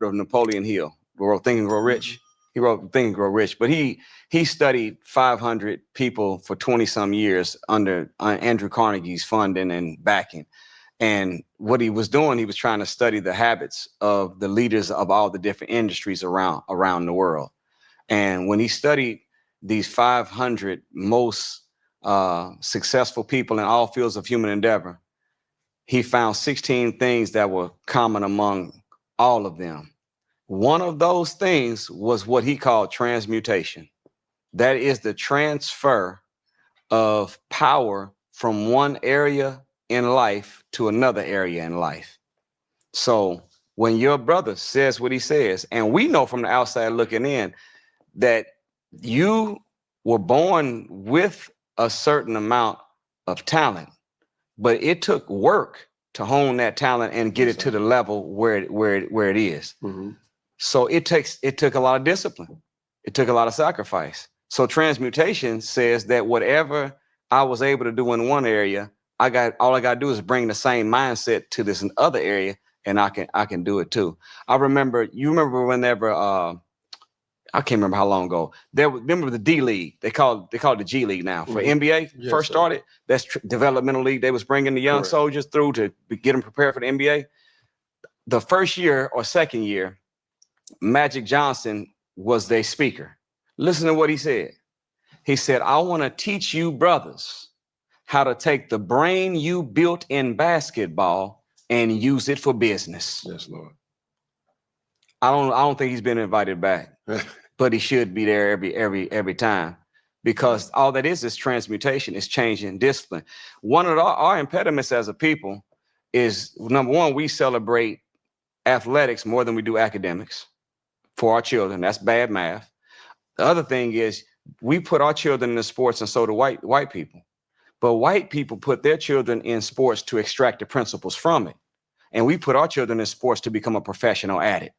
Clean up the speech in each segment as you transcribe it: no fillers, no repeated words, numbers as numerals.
of Napoleon Hill, who wrote Think and Grow Rich. He wrote Think and Grow Rich, but he studied 500 people for 20 some years under Andrew Carnegie's funding and backing. And what he was doing, he was trying to study the habits of the leaders of all the different industries around the world. And when he studied these 500 most successful people in all fields of human endeavor, he found 16 things that were common among all of them. One of those things was what he called transmutation. That is the transfer of power from one area in life to another area in life. So when your brother says what he says, and we know from the outside looking in that you were born with a certain amount of talent, but it took work to hone that talent and get it to the level where it is. Mm-hmm. So it took a lot of discipline. It took a lot of sacrifice. So transmutation says that whatever I was able to do in one area, all I got to do is bring the same mindset to this other area, and I can do it too. You remember whenever I can't remember how long ago. Remember the D League? They call it the G League now. For NBA first started, that's developmental league. They was bringing the young soldiers through to get them prepared for the NBA. The first year or second year, Magic Johnson was their speaker. Listen to what he said. He said, "I want to teach you brothers how to take the brain you built in basketball and use it for business." Yes, Lord. I don't think he's been invited back. But he should be there every time, because all that is transmutation, is changing discipline. One of our impediments as a people is, number one, we celebrate athletics more than we do academics for our children. That's bad math. The other thing is we put our children in sports, and so do white people. But white people put their children in sports to extract the principles from it. And we put our children in sports to become a professional at it.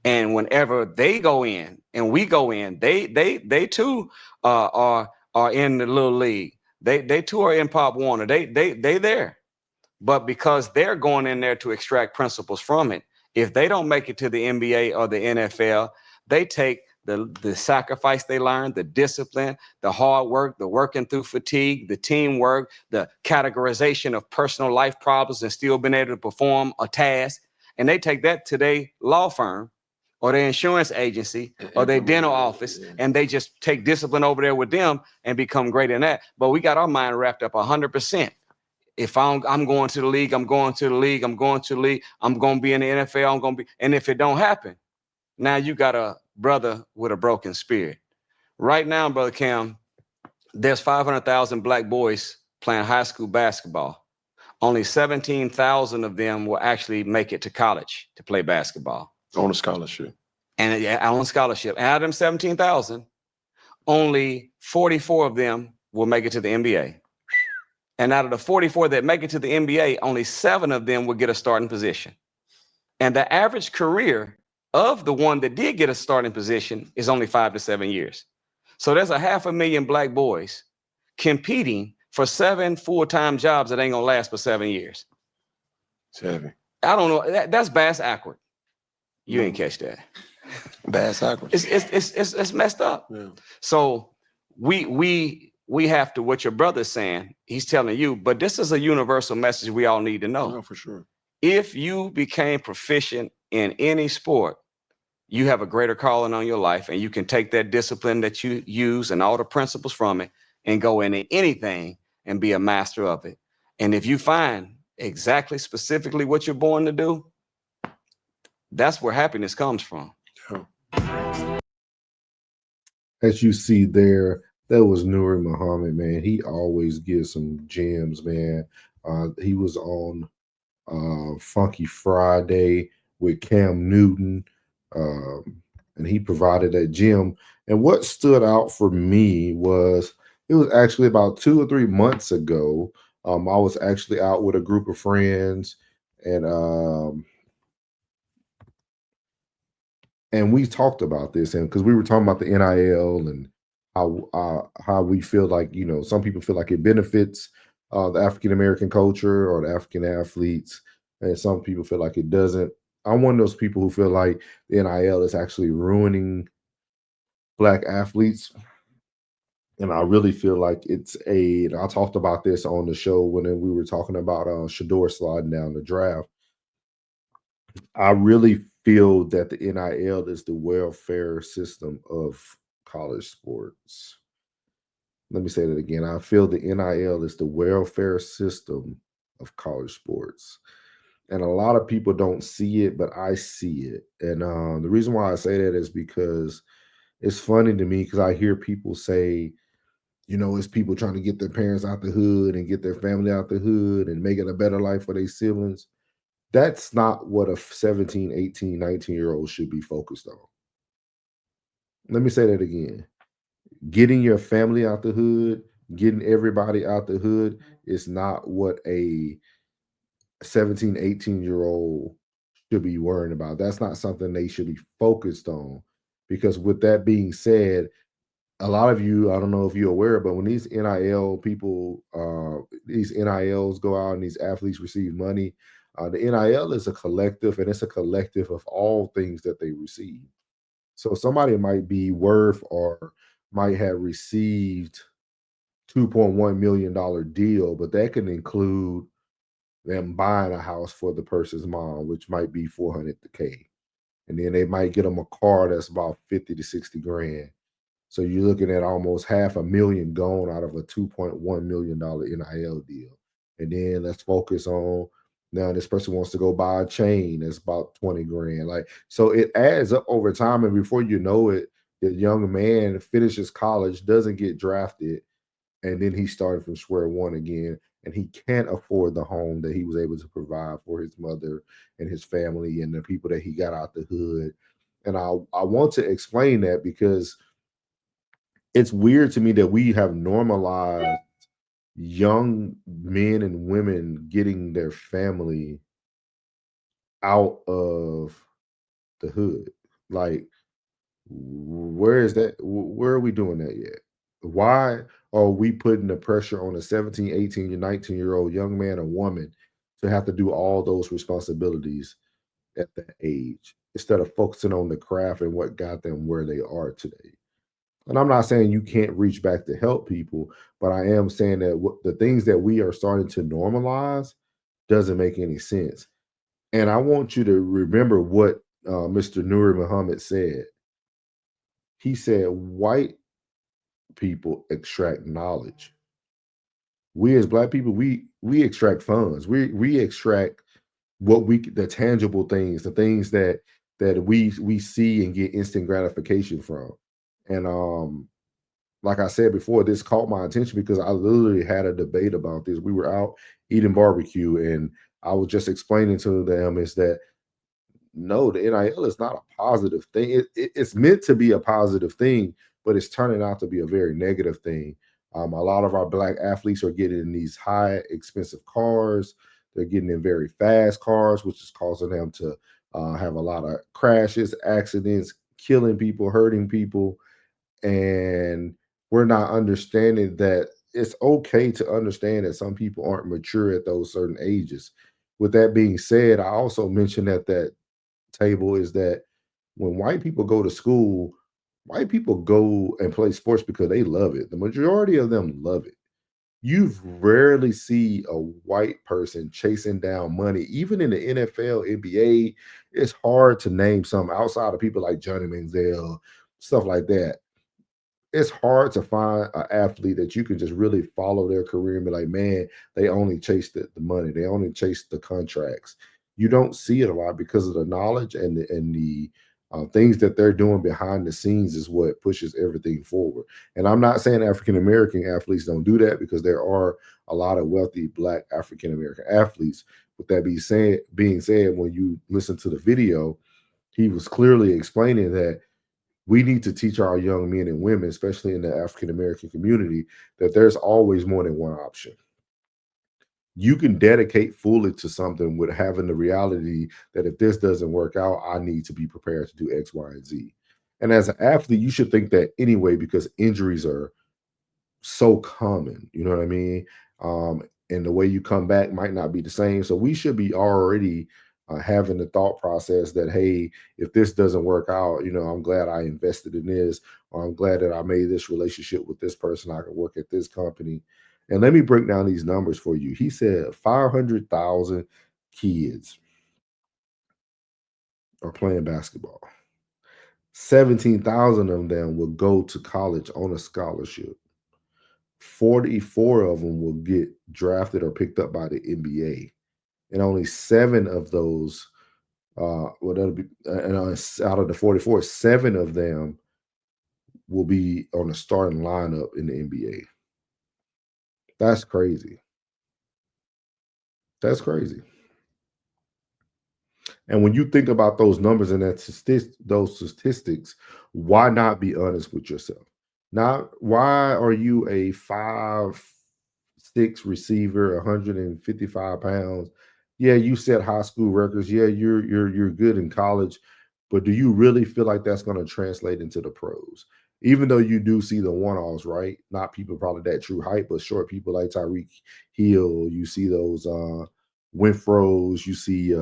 And whenever they go in and we go in, they too are in the little league. They too are in Pop Warner. They there. But because they're going in there to extract principles from it, if they don't make it to the NBA or the NFL, they take the sacrifice they learned, the discipline, the hard work, the working through fatigue, the teamwork, the categorization of personal life problems and still being able to perform a task. And they take that to their law firm or their insurance agency or their dental office, and they just take discipline over there with them and become great in that. But we got our mind wrapped up 100%. If I'm going to the league, I'm going to the league, I'm going to the league, I'm going to be in the NFL, I'm going to be, and if it don't happen, now you got a brother with a broken spirit. Right now, Brother Cam, there's 500,000 black boys playing high school basketball. Only 17,000 of them will actually make it to college to play basketball. On a scholarship. And on a scholarship. Out of them 17,000, only 44 of them will make it to the NBA. And out of the 44 that make it to the NBA, only 7 of them will get a starting position. And the average career of the one that did get a starting position is only 5 to 7 years. So there's 500,000 black boys competing for 7 full-time jobs that ain't gonna last for 7 years. 7. I don't know. That's bass awkward. You ain't catch that. Bass awkward. It's messed up. Yeah. So we have to, what your brother's saying, he's telling you, but this is a universal message we all need to know. No, for sure. If you became proficient in any sport, you have a greater calling on your life, and you can take that discipline that you use and all the principles from it and go into anything and be a master of it. And if you find exactly specifically what you're born to do, that's where happiness comes from. Yeah. As you see there, that was Nuri Muhammad, man. He always gives some gems, man. He was on Funky Friday with Cam Newton, and he provided that gem. And what stood out for me was, it was actually about 2 or 3 months ago. I was actually out with a group of friends, and we talked about this, and because we were talking about the NIL and how we feel like, you know, some people feel like it benefits the African American culture or the African athletes, and some people feel like it doesn't. I'm one of those people who feel like the NIL is actually ruining black athletes. And I really feel like and I talked about this on the show when we were talking about Shador sliding down the draft. I really feel that the NIL is the welfare system of college sports. Let me say that again. I feel the NIL is the welfare system of college sports. And a lot of people don't see it, but I see it. And the reason why I say that is because it's funny to me because I hear people say, it's people trying to get their parents out the hood and get their family out the hood and make it a better life for their siblings. That's not what a 17, 18, 19-year-old should be focused on. Let me say that again. Getting your family out the hood, getting everybody out the hood is not what a 17, 18-year-old should be worrying about. That's not something they should be focused on. Because with that being said, a lot of you, I don't know if you're aware, but when these NIL people, these NILs go out and these athletes receive money, the NIL is a collective, and it's a collective of all things that they receive. So somebody might be worth or might have received $2.1 million deal, but that can include them buying a house for the person's mom, which might be 400K. And then they might get them a car that's about 50 to 60 grand. So you're looking at almost $500,000 gone out of a $2.1 million NIL deal. And then let's focus on now this person wants to go buy a chain that's about 20 grand. Like, so it adds up over time. And before you know it, the young man finishes college, doesn't get drafted, and then he started from square one again. And he can't afford the home that he was able to provide for his mother and his family and the people that he got out the hood. And I want to explain that because it's weird to me that we have normalized young men and women getting their family out of the hood. Like, where is that? Where are we doing that yet? Why are we putting the pressure on a 17, 18, 19-year-old young man or woman to have to do all those responsibilities at that age instead of focusing on the craft and what got them where they are today? And I'm not saying you can't reach back to help people, but I am saying that the things that we are starting to normalize doesn't make any sense. And I want you to remember what Mr. Nuri Muhammad said. He said, white people extract knowledge. We as black people, we extract funds. We extract the tangible things, the things that we see and get instant gratification from. And like I said before, this caught my attention because I literally had a debate about this. We were out eating barbecue, and I was just explaining to them is that no, the NIL is not a positive thing. It's meant to be a positive thing, but it's turning out to be a very negative thing. A lot of our black athletes are getting in these high, expensive cars. They're getting in very fast cars, which is causing them to have a lot of crashes, accidents, killing people, hurting people. And we're not understanding that it's okay to understand that some people aren't mature at those certain ages. With that being said, I also mentioned at that table is that when white people go to school, white people go and play sports because they love it. The majority of them love it. You rarely see a white person chasing down money, even in the NFL, NBA. It's hard to name some outside of people like Johnny Manziel, stuff like that. It's hard to find an athlete that you can just really follow their career and be like, man, they only chase the money, they only chase the contracts. You don't see it a lot because of the knowledge and the things that they're doing behind the scenes is what pushes everything forward. And I'm not saying African American athletes don't do that because there are a lot of wealthy Black African American athletes. With that being said, when you listen to the video, he was clearly explaining that we need to teach our young men and women, especially in the African American community, that there's always more than one option. You can dedicate fully to something with having the reality that if this doesn't work out, I need to be prepared to do X, Y, and Z. And as an athlete, you should think that anyway, because injuries are so common. You know what I mean? And the way you come back might not be the same. So we should be already having the thought process that, hey, if this doesn't work out, I'm glad I invested in this, or I'm glad that I made this relationship with this person. I can work at this company. And let me break down these numbers for you. He said 500,000 kids are playing basketball. 17,000 of them will go to college on a scholarship. 44 of them will get drafted or picked up by the NBA. And only 7 of those, that'll be, and out of the 44, 7 of them will be on the starting lineup in the NBA. That's crazy. That's crazy. And when you think about those numbers and those statistics, why not be honest with yourself? Not why are you a 5'6" receiver, 155 pounds? Yeah, you set high school records. Yeah, you're good in college, but do you really feel like that's going to translate into the pros? Even though you do see the one-offs, right? Not people probably that true height, but short people like Tyreek Hill. You see those Winfrows. You see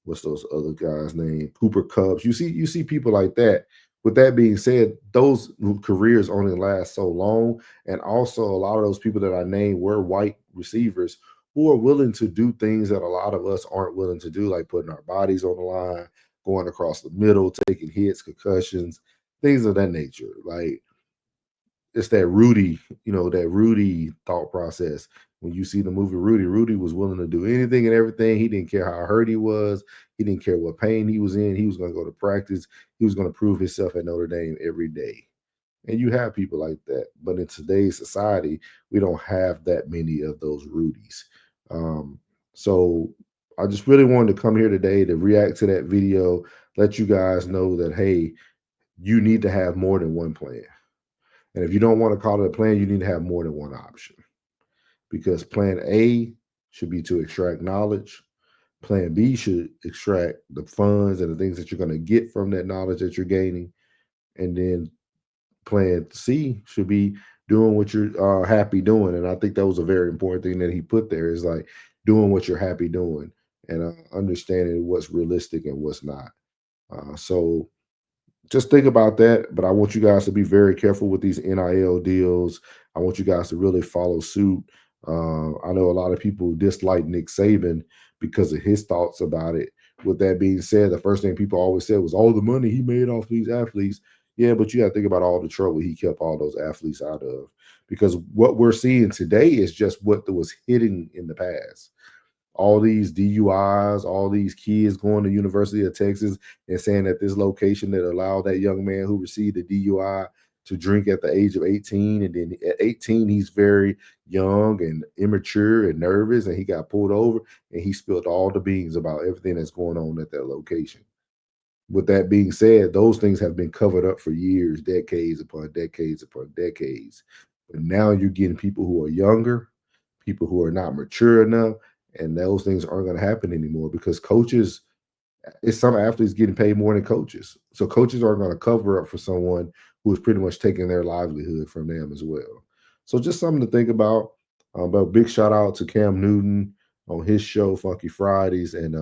what's those other guys' name? Cooper Cubs. You see people like that. With that being said, those careers only last so long, and also a lot of those people that I named were white receivers who are willing to do things that a lot of us aren't willing to do, like putting our bodies on the line, going across the middle, taking hits, concussions, things of that nature. Like it's that Rudy thought process. When you see the movie Rudy was willing to do anything and everything. He didn't care how hurt he was. He didn't care what pain he was in. He was going to go to practice. He was going to prove himself at Notre Dame every day. And you have people like that. But in today's society, we don't have that many of those Rudies. So I just really wanted to come here today to react to that video, let you guys know that, hey, you need to have more than one plan. And if you don't want to call it a plan, you need to have more than one option. Because plan A should be to extract knowledge. Plan B should extract the funds and the things that you're going to get from that knowledge that you're gaining. And then plan C should be doing what you're happy doing. And I think that was a very important thing that he put there, is like doing what you're happy doing and understanding what's realistic and what's not. So just think about that. But I want you guys to be very careful with these NIL deals. I want you guys to really follow suit. I know a lot of people dislike Nick Saban because of his thoughts about it. With that being said, the first thing people always said was all the money he made off these athletes. Yeah, but you got to think about all the trouble he kept all those athletes out of. Because what we're seeing today is just what was hidden in the past. All these DUIs, all these kids going to University of Texas and saying that this location that allowed that young man who received a DUI to drink at the age of 18. And then at 18, he's very young and immature and nervous, and he got pulled over and he spilled all the beans about everything that's going on at that location. With that being said, those things have been covered up for years, decades upon decades upon decades. But now you're getting people who are younger, people who are not mature enough, and those things aren't going to happen anymore because coaches, it's some athletes getting paid more than coaches. So coaches are going to cover up for someone who is pretty much taking their livelihood from them as well. So just something to think about. But big shout out to Cam Newton on his show, Funky Fridays, and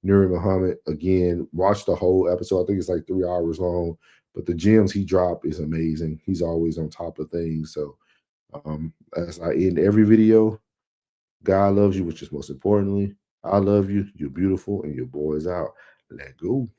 Nuri Muhammad. Again, watch the whole episode. I think it's like 3 hours long. But the gems he dropped is amazing. He's always on top of things. So as I end every video, God loves you, which is most importantly. I love you. You're beautiful, and your boy is out. Let go.